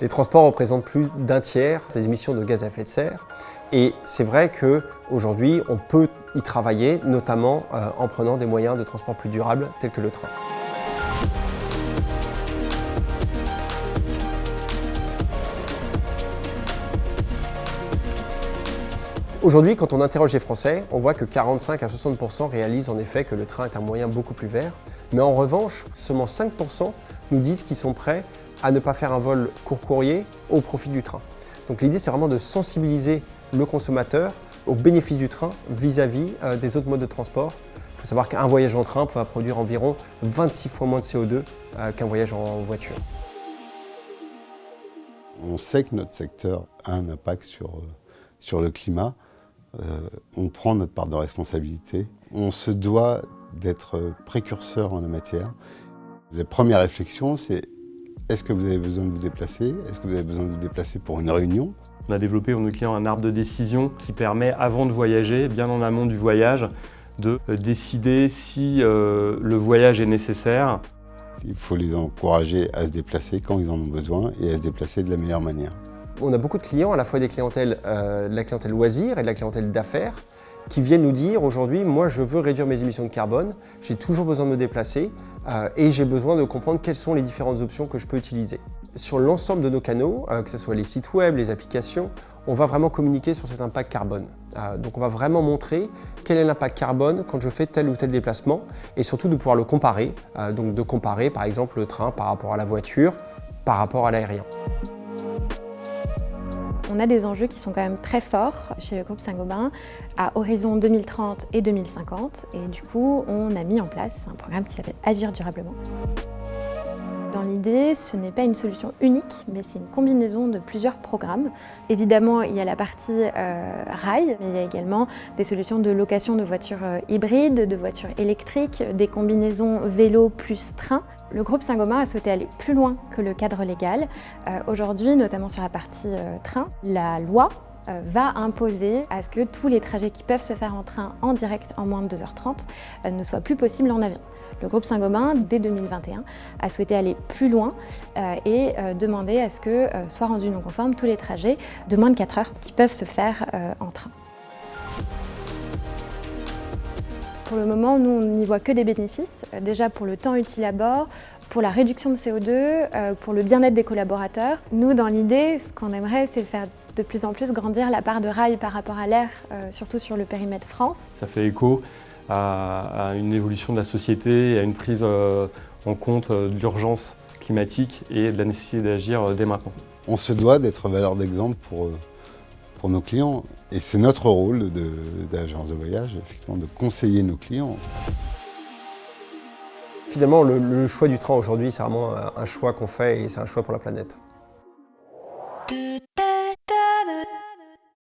Les transports représentent plus d'un tiers des émissions de gaz à effet de serre. Et c'est vrai qu'aujourd'hui, on peut y travailler, notamment en prenant des moyens de transport plus durables, tels que le train. Aujourd'hui, quand on interroge les Français, on voit que 45 à 60% réalisent en effet que le train est un moyen beaucoup plus vert. Mais en revanche, seulement 5% nous disent qu'ils sont prêts à ne pas faire un vol court courrier au profit du train. Donc l'idée, c'est vraiment de sensibiliser le consommateur aux bénéfices du train vis-à-vis des autres modes de transport. Il faut savoir qu'un voyage en train va produire environ 26 fois moins de CO2 qu'un voyage en voiture. On sait que notre secteur a un impact sur le climat. On prend notre part de responsabilité. On se doit d'être précurseur en la matière. La première réflexion, c'est est-ce que vous avez besoin de vous déplacer? Est-ce que vous avez besoin de vous déplacer pour une réunion? On a développé pour nos clients un arbre de décision qui permet, avant de voyager, bien en amont du voyage, de décider si le voyage est nécessaire. Il faut les encourager à se déplacer quand ils en ont besoin et à se déplacer de la meilleure manière. On a beaucoup de clients, à la fois des clientèles, de la clientèle loisir et de la clientèle d'affaires, qui viennent nous dire aujourd'hui, moi je veux réduire mes émissions de carbone, j'ai toujours besoin de me déplacer et j'ai besoin de comprendre quelles sont les différentes options que je peux utiliser. Sur l'ensemble de nos canaux, que ce soit les sites web, les applications, on va vraiment communiquer sur cet impact carbone. Donc on va vraiment montrer quel est l'impact carbone quand je fais tel ou tel déplacement et surtout de pouvoir le comparer, donc de comparer par exemple le train par rapport à la voiture, par rapport à l'aérien. On a des enjeux qui sont quand même très forts chez le groupe Saint-Gobain à horizon 2030 et 2050 et du coup on a mis en place un programme qui s'appelle Agir durablement. Dans l'idée, ce n'est pas une solution unique, mais c'est une combinaison de plusieurs programmes. Évidemment, il y a la partie rail, mais il y a également des solutions de location de voitures hybrides, de voitures électriques, des combinaisons vélo plus train. Le groupe Saint-Gobain a souhaité aller plus loin que le cadre légal. Aujourd'hui, notamment sur la partie train, la loi va imposer à ce que tous les trajets qui peuvent se faire en train en direct en moins de 2h30 ne soient plus possibles en avion. Le groupe Saint-Gobain, dès 2021, a souhaité aller plus loin et demander à ce que soient rendus non conformes tous les trajets de moins de 4 heures qui peuvent se faire en train. Pour le moment, nous, on n'y voit que des bénéfices, déjà pour le temps utile à bord, pour la réduction de CO2, pour le bien-être des collaborateurs. Nous, dans l'idée, ce qu'on aimerait, c'est faire de plus en plus grandir la part de rail par rapport à l'air, surtout sur le périmètre France. Ça fait écho à une évolution de la société et à une prise en compte de l'urgence climatique et de la nécessité d'agir dès maintenant. On se doit d'être valeur d'exemple pour nos clients et c'est notre rôle d'agence de voyage, effectivement, de conseiller nos clients. Finalement, le choix du train aujourd'hui, c'est vraiment un choix qu'on fait et c'est un choix pour la planète.